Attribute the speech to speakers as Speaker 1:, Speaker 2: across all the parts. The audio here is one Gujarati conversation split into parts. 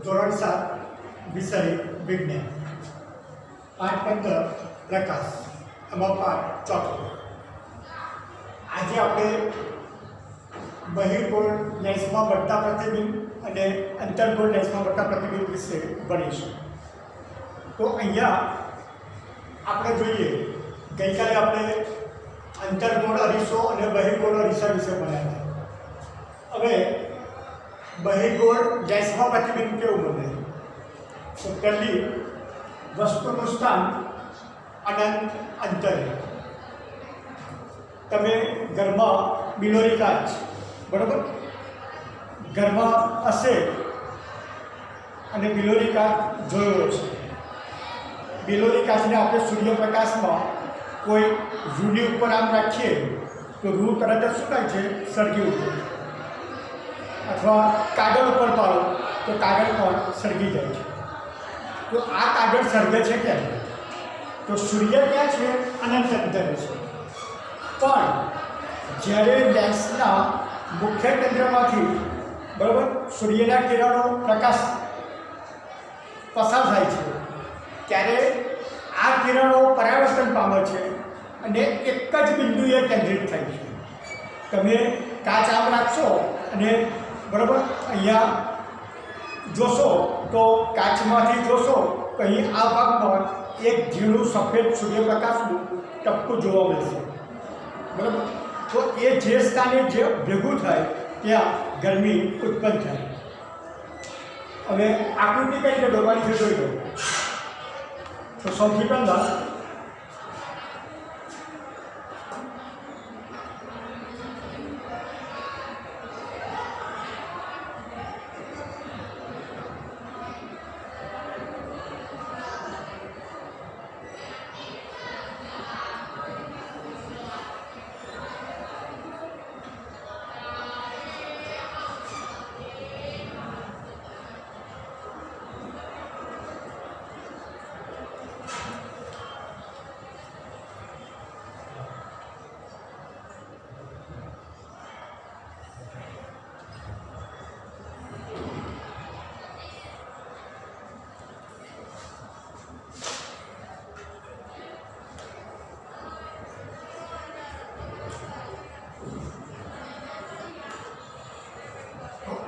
Speaker 1: ધોરણ 7 વિષય વિજ્ઞાન પાઠ 15 પ્રકાશ એમાં પાઠ ચોથો। આજે આપણે બહિર્ગોળ લેન્સમાં પડતા પ્રતિબિંબ અને અંતર્ગોળ લેન્સમાં પડતા પ્રતિબિંબ વિશે ભણીશું। તો અહીંયા આપણે જોઈએ ગઈકાલે આપણે અંતર્ગોળ અરીસો અને બહિર્ગોળ અરીસા વિશે ભણ્યા। હવે બહિર્ગોળ લેન્સમાં પ્રતિબિંબ કેવું બને? તો પહેલી વસ્તુનું સ્થાન અનંત અંતરે। તમે ઘરમાં બિલોરી કાચ બરાબર ઘરમાં હશે અને બિલોરી કાચ જોયો છે। બિલોરી કાચને આપણે સૂર્યપ્રકાશમાં કોઈ રૂની ઉપર આમ રાખીએ તો રૂ તરત જ શું થાય છે? સળગી ઉઠે। અથવા કાગળ ઉપર પાડો તો કાગળ પણ સળગી જાય છે। તો આ કાગળ સળગે છે કેમ? તો સૂર્ય ક્યાં છે? અનંત અંતરે છે। પણ જ્યારે લેન્સના મુખ્ય કેન્દ્રમાંથી બરાબર સૂર્યના કિરણો પ્રકાશ પસાર થાય છે ત્યારે આ કિરણો પરાવર્તન પામે છે અને એક જ બિંદુએ કેન્દ્રિત થાય છે। તમે કાચ આમ રાખશો અને બરાબર અહીંયા જોશો તો કાચમાંથી જોશો તો અહીં આ ભાગમાં એક ઝીણું સફેદ સૂર્યપ્રકાશનું ટપકું જોવા મળશે બરાબર। તો એ જે સ્થાને જે ભેગું થાય ત્યાં ગરમી ઉત્પન્ન થાય। હવે આકૃતિ કઈ રીતે દોરવાની છે જોઈ લો। તો સૌથી પહેલાં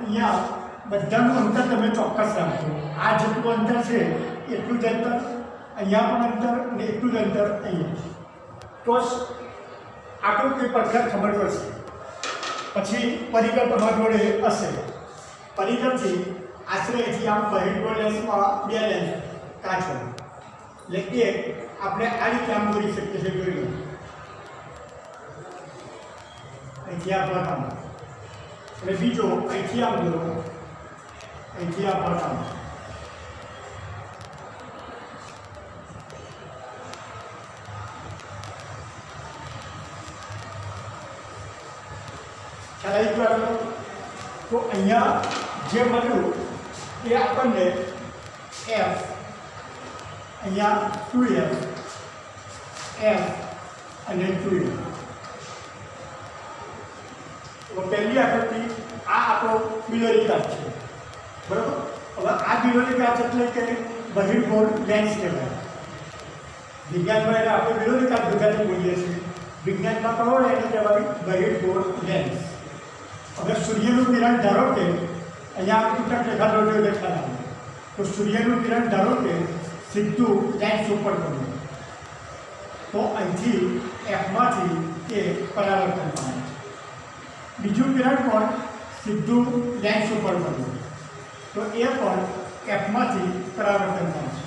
Speaker 1: અહીંયા બધાનું અંતર તમે ચોક્કસ રાખો। આ જેટલું અંતર છે એટલું જ અંતર અહીંયા પણ અંતર અને એટલું જ અંતર અહીંયા। તો આકૃતિ પરથી ખબર પડશે। પછી પરિઘ તમારી જોડે હશે। પરિઘથી આશરે અહીંથી આમ બહિર્ગોળ લેન્સમાં બે લેન્સ કાચ હોય એટલે એક આપણે આ રીતે આમ દોરી શકીએ છીએ જોઈ લો। અહીંથી આ પ્રથમ અને બીજો અહીંથી આમ દોરો અહીંથી આ પ્રથમ। ખ્યાલ આવી ગયો? તો અહીંયા જે મળ્યું એ આપણને એફ અહીંયા 2f એફ અને 2f। તો પહેલી આકૃતિ આ આપણો બિલોરી કાચ છે બરાબર। હવે આ બિલોરી કાચ એટલે કે બહિર્ગોળ લેન્સ કહેવાય। વિજ્ઞાનમાં એટલે આપણે બિલોરી કાચ ગુજરાતી બોલીએ છીએ, વિજ્ઞાનમાં કહો એને કહેવાય બહિર્ગોળ લેન્સ। હવે સૂર્યનું કિરણ ધારો કે અહીંયા તૂટક રેખા દોરજો દેખાય તો સૂર્યનું કિરણ ધારો કે સીધું લેન્સ ઉપર પડે તો અહીંથી એફમાંથી એ પરાવર્તન પામે। બીજું કિરણ પણ સીધું લેન્સ ઉપર પડ્યું તો એ પણ એફમાંથી પરાવર્તન પામશે।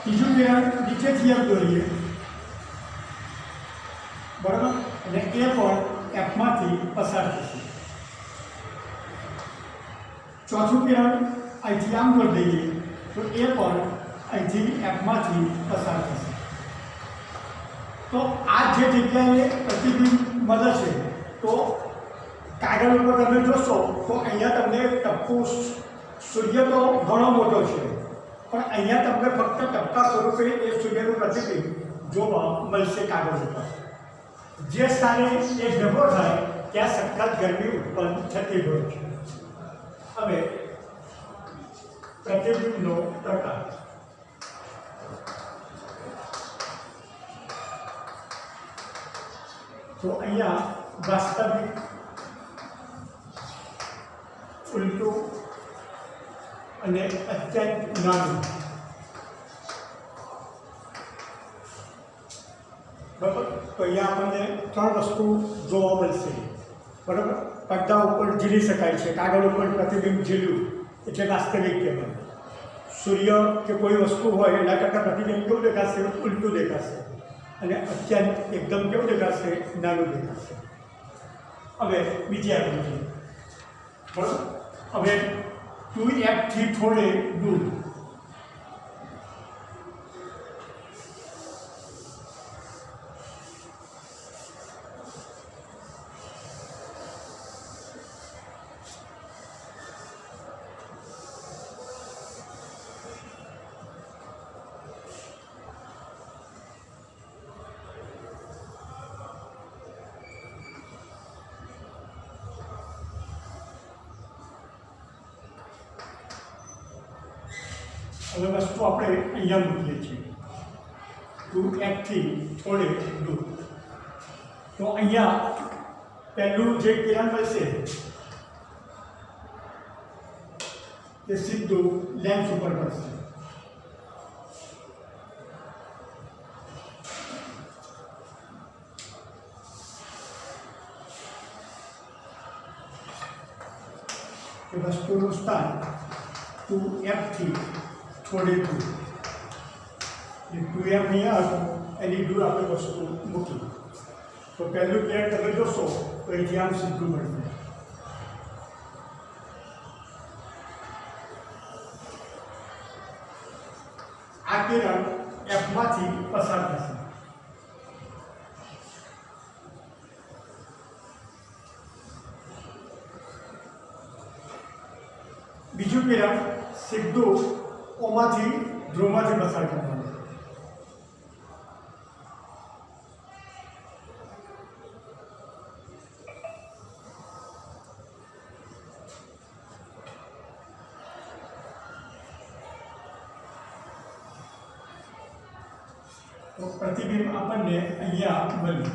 Speaker 1: ત્રીજું કિરણ નીચેથી એફ દોરીએ બરાબર અને એ પણ એફમાંથી પસાર થશે। ચોથું કિરણ અહીંથી આમ દોરી દઈએ તો એ પણ અહીંથી એફમાંથી પસાર થશે। તો આ જે જગ્યાએ પ્રતિબિંબ મળે છે તો કાગળ ઉપર તમે જોશો તો અહીંયા તમને ટપકું સૂર્ય તો ઘણો મોટો છે પણ અહીંયા તમને ફક્ત ટપકા સ્વરૂપે એ સૂર્યનું પ્રતિબિંબ જોવા મળશે કાગળ ઉપર। જે સ્થાને એ ભેગો થાય ત્યાં સખત ગરમી ઉત્પન્ન થતી હોય છે। હવે પ્રતિબિંબનો પ્રકાર. તો અહીંયા વાસ્તવિક, ઉલટું અને અત્યંત નાનું. બરાબર. તો અહીંયા આપણને 3 વસ્તુ જોવા મળશે. બરાબર. પડદા ઉપર ઝીલી શકાય છે, કાગળ ઉપર પ્રતિબિંબ ઝીલું એટલે વાસ્તવિક કહેવાય. સૂર્ય કે કોઈ વસ્તુ હોય એના કરતાં પ્રતિબિંબ કેવું દેખાશે? ઉલટું દેખાશે. અને અત્યંત એકદમ કેવું દેખાશે? નાનું દેખાશે. હવે બીજી આકૃતિ. બરાબર. હવે 2f થી થોડે દૂર. હવે વસ્તુ આપણે અહીંયા મૂકીએ છીએ 2f થી થોડે દૂર. તો અહીંયા પહેલું જે કિરણ મળશે તે સીધું લેન્સ ઉપર પડશે. એ વસ્તુનું સ્થાન 2f થી થોડી દૂર. 2f અહીંયા હતું એની દૂર આપણે વસ્તુ મૂકી. તો પહેલું કિરણ તમે જોશો તો અહીંથી આમ સીધું મળશે. આ કિરણ એફમાંથી પસાર થશે. બીજું કિરણ સીધું ઓમાંથી ધ્રુવમાંથી પસાર કરવાનું. તો પ્રતિબિંબ આપણને અહીંયા મળ્યું.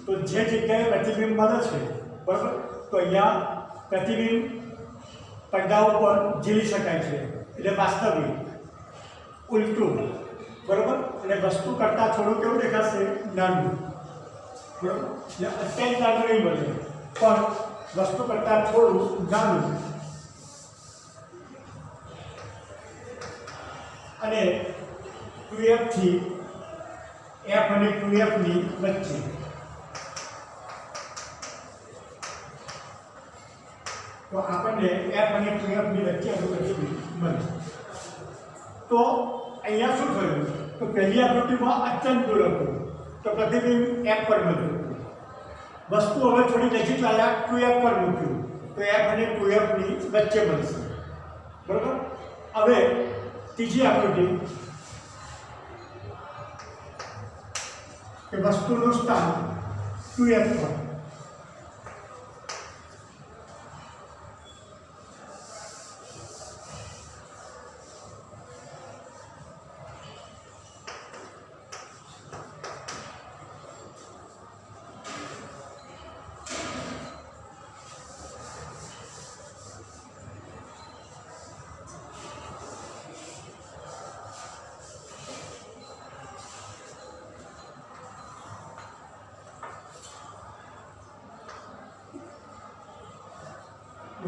Speaker 1: તો જે જગ્યાએ પ્રતિબિંબ મળે છે, બરાબર, તો અહીંયા પ્રતિબિંબ પડદા ઉપર ઝીલી શકાય છે એટલે વાસ્તવિક, ઉલટું, બરાબર, અને વસ્તુ કરતાં થોડું કેવું દેખાશે? નાનું. બરાબર. એટલે અત્યંત નાનું નહીં મળે પણ વસ્તુ કરતાં થોડું નાનું. અને 2f થી f અને 2f ની વચ્ચે. તો આપણને f અને 2f ની વચ્ચેનું પ્રતિબિંબ મળે. તો અહીંયા શું થયું? તો પહેલી આકૃતિમાં અત્યંત દૂર હતું તો પ્રતિબિંબ f પર મળ્યું. વસ્તુ હવે થોડી નજીક લાવ્યા 2f પર મૂક્યું તો f અને 2f ની વચ્ચે મળશે. બરાબર. હવે ત્રીજી આકૃતિ કે વસ્તુનું સ્થાન 2f પર.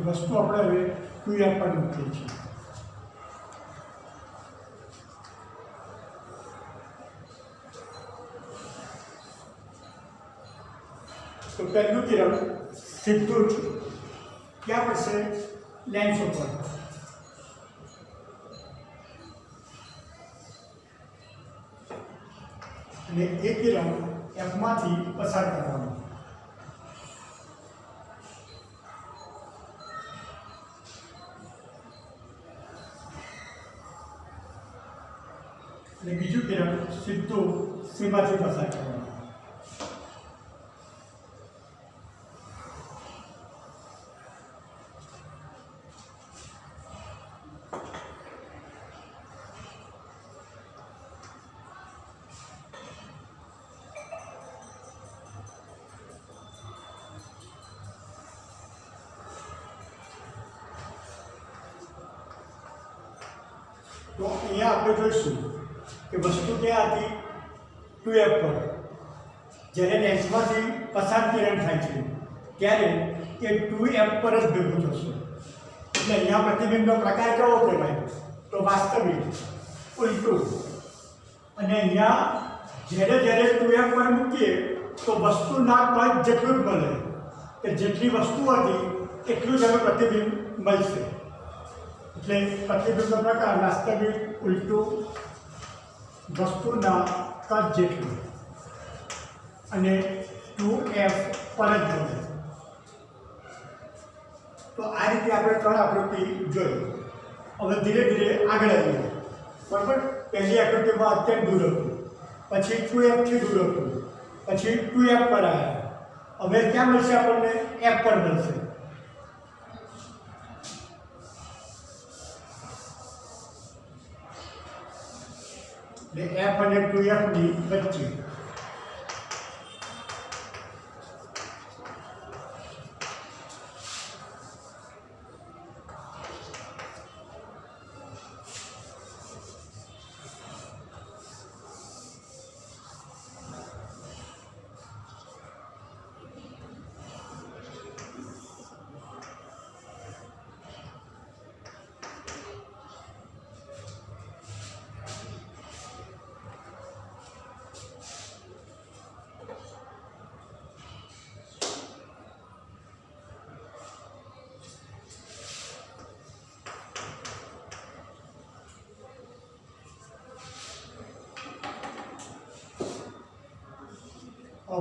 Speaker 1: વસ્તુ આપણે હવે 2f પર મૂકીએ છીએ. તો પહેલું કિરણ સીધું જ ક્યાં પડશે? લેન્સ ઉપર. અને એ કિરણ એફમાંથી પસાર કરવાનું. અને બીજું કિરણ સીધું સીમાથી પસાર કરવાનું. તો અહીંયા આપણે જોઈશું કે વસ્તુ ક્યાં હતી 2F પર, જ્યારે લેન્સમાંથી પસાર કિરણ થાય છે ત્યારે એ 2F પર જ ભેગું થશે. એટલે અહીંયા પ્રતિબિંબનો પ્રકાર કેવો કહેવાય? તો વાસ્તવિક, ઉલટું. અને અહીંયા જ્યારે 2F પર મૂકીએ તો વસ્તુના કદ જેટલું જ મળે, કે જેટલી વસ્તુ હતી એટલું જ હવે પ્રતિબિંબ મળશે. એટલે પ્રતિબિંબનો પ્રકાર વાસ્તવિક, ઉલટું, વસ્તુના કદ જેટલું અને 2F પર જ મળે. તો આ રીતે આપણે 3 આકૃતિ જોઈ. હવે ધીરે ધીરે આગળ આવીએ. બરાબર, પહેલી આકૃતિમાં અત્યંત દૂર હતું, પછી 2F થી દૂર હતું, પછી 2F પર આવ્યા. હવે ક્યાં મળશે આપણને? F પર મળશે. એટલે F અને 2F ની વચ્ચે.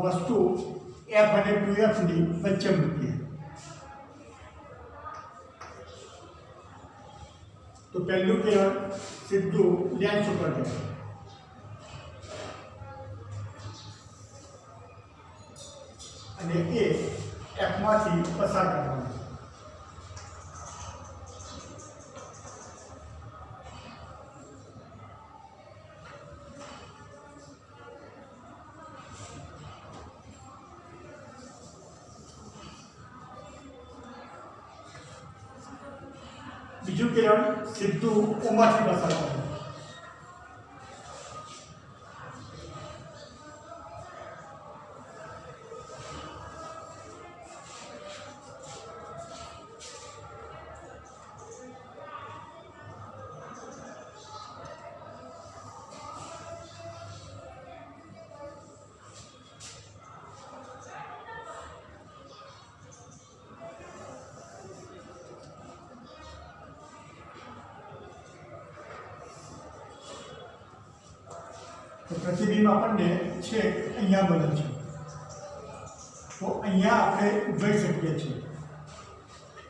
Speaker 1: વસ્તુ F અને 2F ની વચ્ચે મૂકીએ. તો પહેલું કિરણ સીધું લેન્સ ઉપર જાય અને એ F માંથી પસાર કરવાનું. બીજું કિરણ સીધું ઓમાંથી પસાર કરે. તો પ્રતિબિંબ આપણને છે અહીંયા બને છે. તો અહીંયા આપણે જોઈ શકીએ છીએ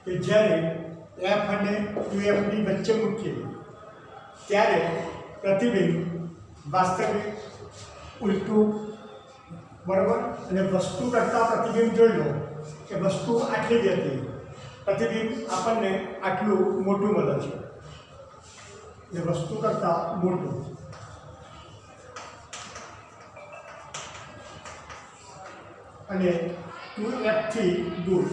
Speaker 1: કે જ્યારે F અને 2F ની વચ્ચે મૂકીએ ત્યારે પ્રતિબિંબ વાસ્તવિક, ઉલટું, બરાબર. અને વસ્તુ કરતાં પ્રતિબિંબ જોઈ લો કે વસ્તુ આટલી જ હતી, પ્રતિબિંબ આપણને આટલું મોટું મળે છે. એટલે વસ્તુ કરતાં મોટું. અને 2F થી દૂર.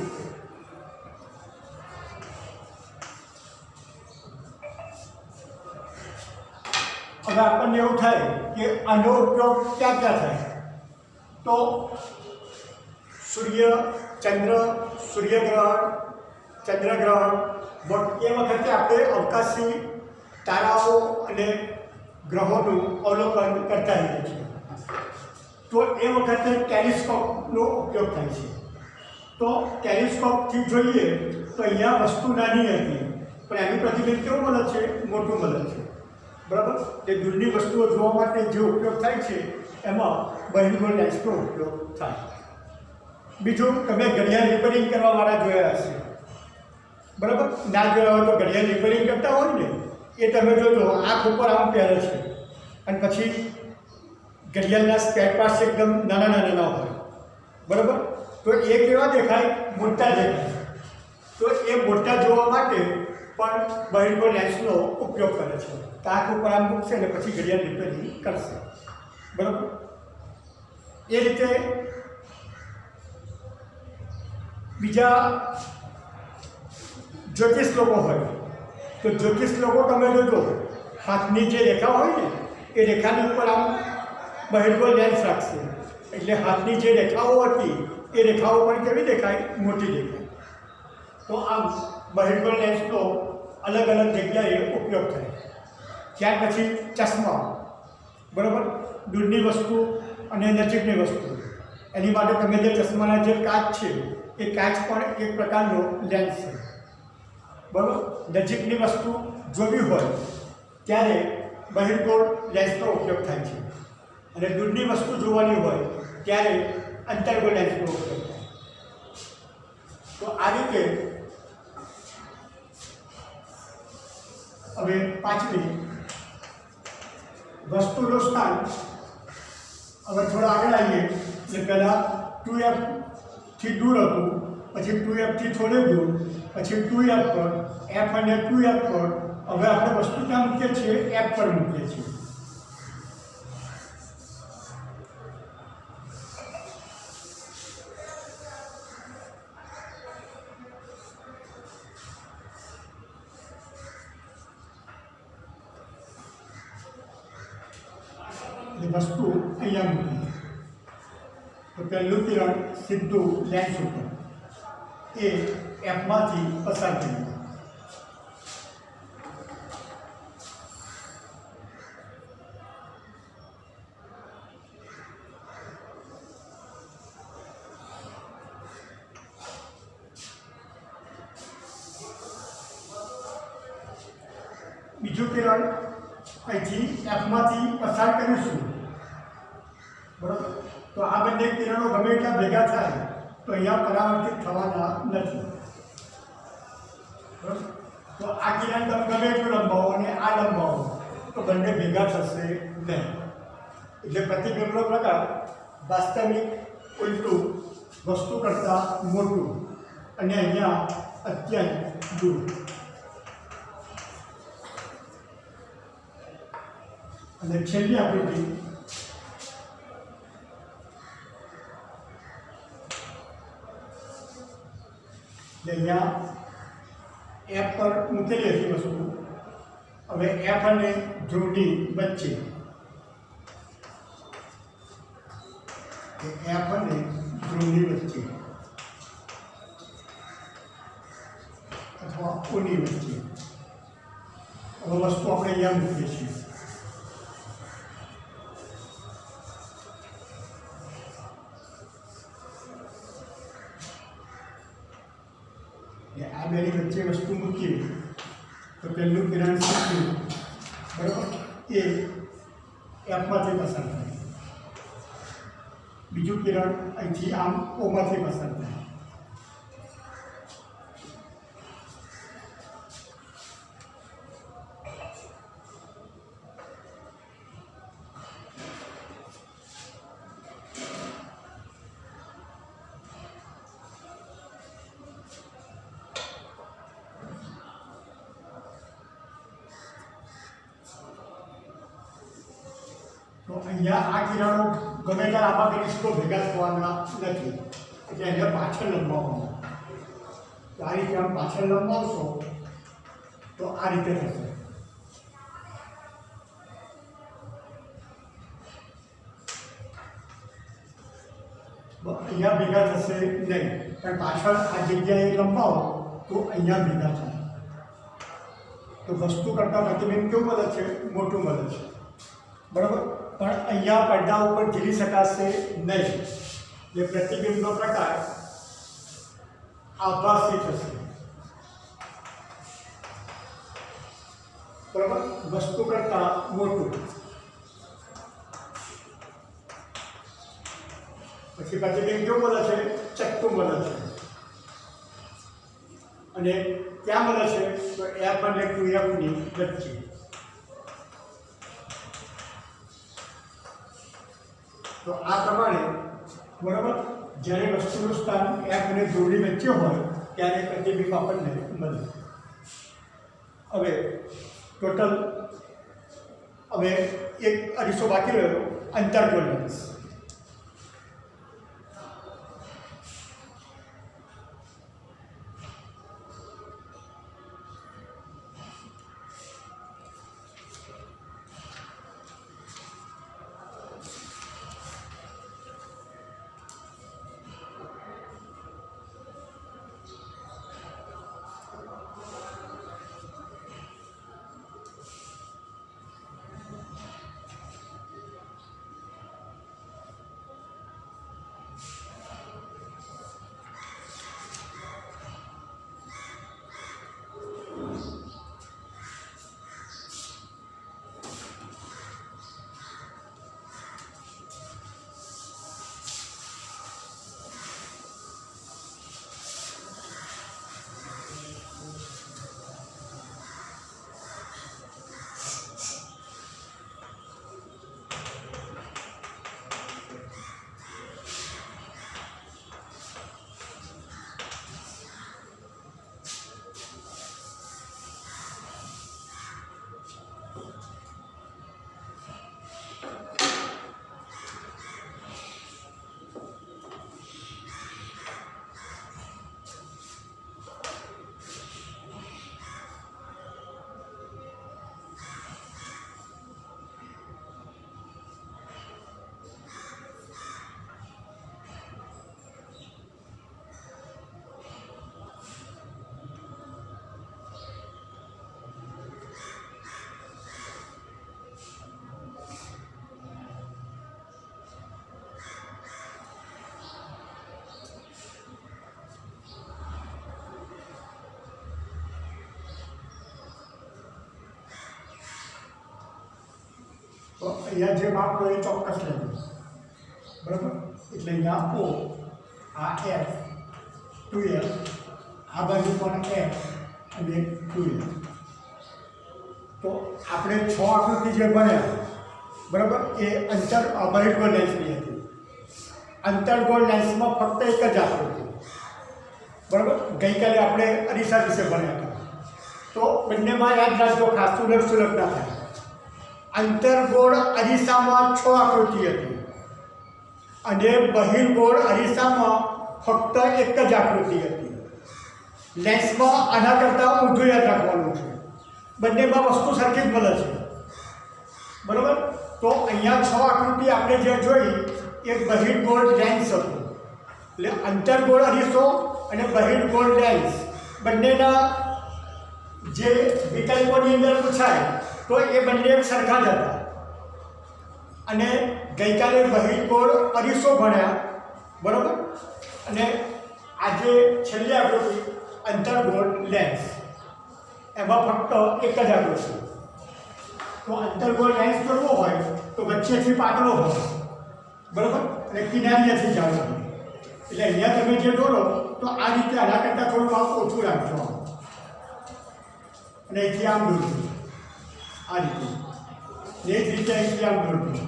Speaker 1: હવે આપણને એવું થાય કે આનો ઉપયોગ ક્યાં ક્યાં થાય? તો સૂર્ય, ચંદ્ર, સૂર્યગ્રહણ, ચંદ્રગ્રહણ, એ વખતે આપણે અવકાશી તારાઓ અને ગ્રહોનું અવલોકન કરતા હોઈએ છીએ. તો એ વખતે ટેલિસ્કોપનો ઉપયોગ થાય છે. તો ટેલિસ્કોપથી જોઈએ તો અહીંયા વસ્તુ નાની હતી, પણ એનું પ્રતિબિંબ કેવું મળે છે? મોટું મળે છે. બરાબર. તે દૂરની વસ્તુઓ જોવા માટે જે ઉપયોગ થાય છે એમાં બહિર્ગોળ લેન્સનો ઉપયોગ થાય. બીજું, તમે ઘડિયાળ રિપેરિંગ કરવાવાળા જોયા હશે, બરાબર. ના જોયા હોય તો ઘડિયાળ રિપેરિંગ કરતા હોય ને એ તમે જોજો, આંખ ઉપર આમ પહેરે છે અને પછી ઘડિયાળના સ્પેર પાર્ટ્સ એકદમ નાના નાના હોય, બરાબર. તો એ કેવા દેખાય? મોટા દેખાય. તો એ મોટા જોવા માટે પણ બહિર્ગોળ લેન્સનો ઉપયોગ કરે છે. આંખ ઉપર આમ મૂકશે અને પછી ઘડિયાળ રિપેરિંગ કરશે, બરાબર. એ રીતે બીજા જ્યોતિષ લોકો હોય તો જ્યોતિષ લોકો તમે જોજો હાથની જે રેખા હોય ને એ રેખાની ઉપર આમ બહિર્ગોળ લેન્સ રાખશે, એટલે હાથની જે રેખાઓ હતી એ રેખાઓ પણ કેવી દેખાય? મોટી દેખાય. તો આમ બહિર્ગોળ લેન્સનો અલગ અલગ જગ્યાએ ઉપયોગ થાય. ત્યાર પછી ચશ્મા, બરાબર, દૂરની વસ્તુ અને નજીકની વસ્તુ, એની માટે તમે જે ચશ્માના જે કાચ છે એ કાચ પણ એક પ્રકારનો લેન્સ છે, બરાબર. નજીકની વસ્તુ જોવી હોય ત્યારે બહિર્ગોળ લેન્સનો ઉપયોગ થાય છે, અને દૂરની વસ્તુ જોવાની હોય ત્યારે અંતર્ગોળ લેન્સનો ઉપયોગ થાય. તો આ રીતે હવે પાંચમી, વસ્તુનું સ્થાન. હવે થોડા આગળ આવીએ એટલે પહેલાં 2F થી દૂર હતું, પછી 2F થી થોડે દૂર, પછી 2F પર, F અને 2F પર. હવે આપણે વસ્તુ ક્યાં મૂકીએ છીએ? F પર મૂકીએ છીએ. વસ્તુ અહીંયા મૂકી તો પહેલું કિરણ સીધું લેન્સ ઉપર એ એફમાંથી પસાર થયું. બીજું કિરણ અહીંથી એફમાંથી પસાર કરીશું, બરાબર. તો આ બંને કિરણો ગમે એટલા ભેગા થાય તો અહીંયા પરાવર્તિત થવાના નથી, બરાબર. તો આ કિરણ તમે ગમે એટલું લંબાવો અને આ લંબાવો તો બંને ભેગા થશે નહીં. એટલે પ્રતિબિંબનો પ્રકાર વાસ્તવિક ઉલટું, વસ્તુ કરતાં મોટું અને અહીંયા અત્યંત દૂર. અને છેલ્લી આકૃતિ અહીંયા એફ પર મૂકેલી હતી વસ્તુ. હવે એફ અને ધ્રુવની વચ્ચે, એફ અને ધ્રુવની વચ્ચે અથવા ઓની વચ્ચે હવે વસ્તુ આપણે અહીંયા મૂકીએ છીએ. આ બેની વચ્ચે વસ્તુ મૂકીએ તો પહેલું કિરણ સીધું, બરાબર, એ એફમાંથી પસાર થાય. બીજું કિરણ અહીંથી આમ ઓમાંથી પસાર થાય. તો અહીંયા આ કિરણો ગમે ત્યારે આમાં કરીશ તો ભેગા થવાના નથી, એટલે એને પાછળ લંબાવવાનું. તો આ રીતે આમ પાછળ લંબાવશો તો આ રીતે થશે. અહીંયા ભેગા થશે નહીં, પણ પાછળ આ જગ્યાએ લંબાવો તો અહીંયા ભેગા થાય. તો વસ્તુ કરતાં પ્રતિબિંબ કેવું મળે છે? મોટું મળે છે, બરાબર. પણ અહીંયા પડદા ઉપર ઝીલી શકાશે નહીં. એ પ્રતિબિંબનો પ્રકાર આભાસી થશે, બરાબર, વસ્તુ કરતાં મોટું. પછી પ્રતિબિંબ કેવું મળે છે? ચક્કું મળે છે. અને ક્યાં મળે છે? તો એફ અને 2Fની વચ્ચે. તો આ પ્રમાણે, બરાબર, જ્યારે વસ્તુનું સ્થાન એફ અને ધ્રુવની વચ્ચે હોય ત્યારે પ્રતિબિંબ આપણને મળે. હવે ટોટલ હવે એક અરીસો બાકી રહ્યો, અંતર્ગોળ લેન્સ. અહીંયા જે માપ લો એ ચોક્કસ લેજો, બરાબર. એટલે અહીંયા ઓ, આ એફ, 2F, આ બાજુ પણ એફ અને 2F. તો આપણે 6 આકૃતિ જે ભણ્યા, બરાબર, એ બહિર્ગોળ લેન્સની હતી. અંતર્ગોળ લેન્સમાં ફક્ત એક જ આકૃતિ, બરાબર. ગઈકાલે આપણે અરીસા વિશે ભણ્યા હતા. તો બંનેમાં યાદ રાખજો, ખાસ સુલભ ના થાય. અંતર્ગોળ અરીસામાં 6 આકૃતિ હતી અને બહિર્ગોળ અરીસામાં ફક્ત એક જ આકૃતિ હતી. લેન્સમાં આના કરતાં ઊંધું યાદ રાખવાનું છે. બંનેમાં વસ્તુ સરખી જ મળે છે, બરાબર. તો અહીંયા 6 આકૃતિ આપણે જે જોઈ એ બહિર્ગોળ લેન્સ હતું. એટલે અંતર્ગોળ અરીસો અને બહિર્ગોળ લેન્સ બંનેના જે વિકલ્પોની અંદર પૂછાય તો એ બંને એક સરખા જ હતા. અને ગઈકાલે બહિર્ગોળ અરીસો ભણ્યા, બરાબર. અને આજે છેલ્લી આકૃતિ અંતર્ગોળ લેન્સ, એમાં ફક્ત એક જ આકૃતિ. તો અંતર્ગોળ લેન્સ કરવો હોય તો વચ્ચેથી પાતળો હોય, બરાબર, અને કિનારીએથી જાડો હોય. એટલે અહીંયા તમે જે દોરો તો આ રીતે આના કરતાં થોડું માપ ઓછું રાખજો અને અહીંથી આમ દોરજો, આ રીતે. એ જ રીતે અહીંથી આમ દોરજો.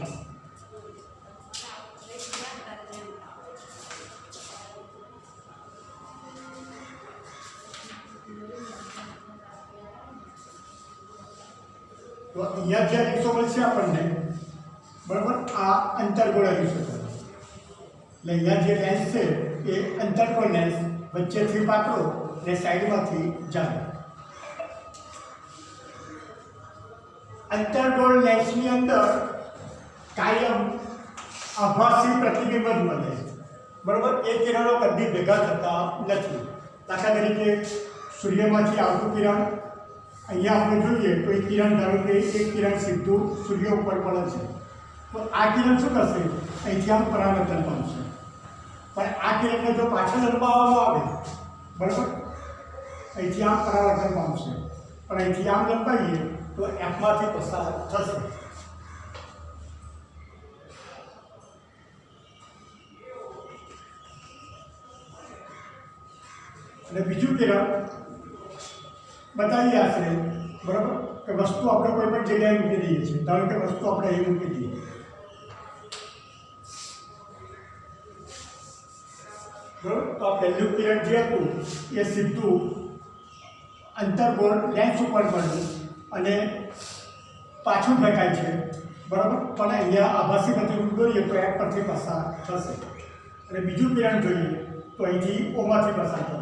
Speaker 1: તો અહીંયા જે અરીસો મળશે આપણને, બરાબર, આ અંતર્ગોળ અરીસો છે. એટલે અહીંયા જે લેન્સ છે એ અંતર્ગોળ લેન્સ, વચ્ચેથી પાતળો અને સાઈડમાંથી જાડો. અંતર્ગોળ લેન્સની અંદર કાયમ આભાસી પ્રતિબિંબ જ મળે, બરાબર. એ કિરણો કદી ભેગા થતા નથી. દાખલા તરીકે સૂર્યમાંથી આવતું કિરણ અહીંયા આપણે જોઈએ તો એ કિરણ, ધારો કે એક કિરણ સીધું સૂર્ય ઉપર પડે છે, તો આ કિરણ શું કરશે? અહીંથી આમ પરાવર્તન પામશે. પણ આ કિરણને જો પાછળ લંબાવવામાં આવે, બરાબર, અહીંથી આમ પરાવર્તન પામશે. પણ અહીંથી આમ લંબાવીએ તો એફમાંથી પસાર થશે. અને બીજું કિરણ બતાવી આશરે, બરાબર, કે વસ્તુ આપણે કોઈ પણ જગ્યાએ મૂકી દઈએ છીએ. ધારો કે વસ્તુ આપણે અહીં મૂકી દઈએ, બરાબર. તો આ પહેલું કિરણ જે હતું એ સીધું અંતર્ગોળ લેન્સ ઉપર પડ્યું અને પાછું ફેંકાય છે, બરાબર. પણ અહીંયા આભાસી પ્રતિબિંબ દોરીએ તો એક પરથી પસાર થશે. અને બીજું કિરણ જોઈએ તો અહીંથી ઓમાંથી પસાર થશે.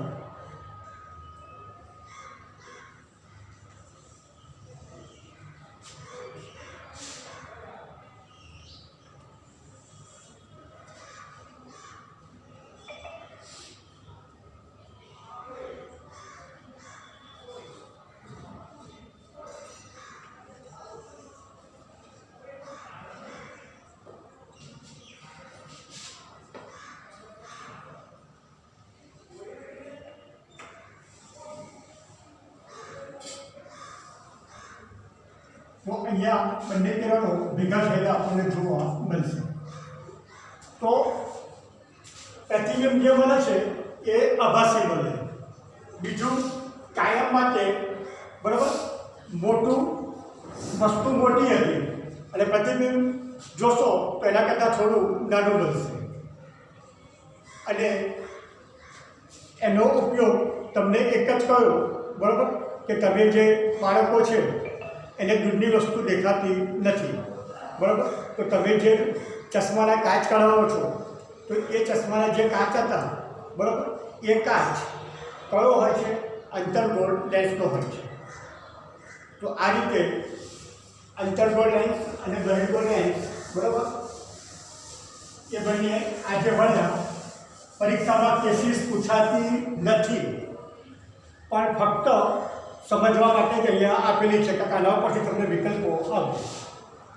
Speaker 1: તો અહીંયા બંને કિરણો ભેગા થયેલા આપણને જોવા મળશે. તો પ્રતિબિંબ જે મળે છે એ આભાસી મળે. બીજું, કાયમ માટે, બરાબર, મોટું વસ્તુ મોટી હતી અને પ્રતિબિંબ જોશો તો એના કરતાં થોડું નાનું બનશે. અને એનો ઉપયોગ તમને એક જ કયો, બરાબર, કે તમે જે બાળકો છે એને દૂરની વસ્તુ દેખાતી નથી, બરાબર. તો તમે જે ચશ્માના કાચ કાઢવો છો તો એ ચશ્માના જે કાચ હતા, બરાબર, એ કાચ કયો હોય છે? અંતર્ગોળ લેન્સનો હોય છે. તો આ રીતે અંતર્ગોળ લેન્સ અને બહિર્ગોળ લેન્સ, બરાબર, એ બંને આજે ભણ્યા. પરીક્ષામાં કેસીસ પૂછાતી નથી, પણ ફક્ત સમજવા માટે જ અહીંયા આપેલી છે કે આના ઉપરથી તમને વિકલ્પો આવે,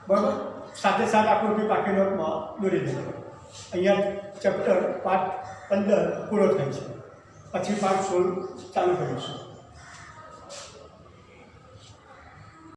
Speaker 1: બરાબર. સાથે સાથે આકૃતિ પાકી નોટમાં દોરી દેજો. અહીંયા ચેપ્ટર પાઠ 15 પૂરો થાય છે. પછી પાઠ 16 ચાલુ કરીશું.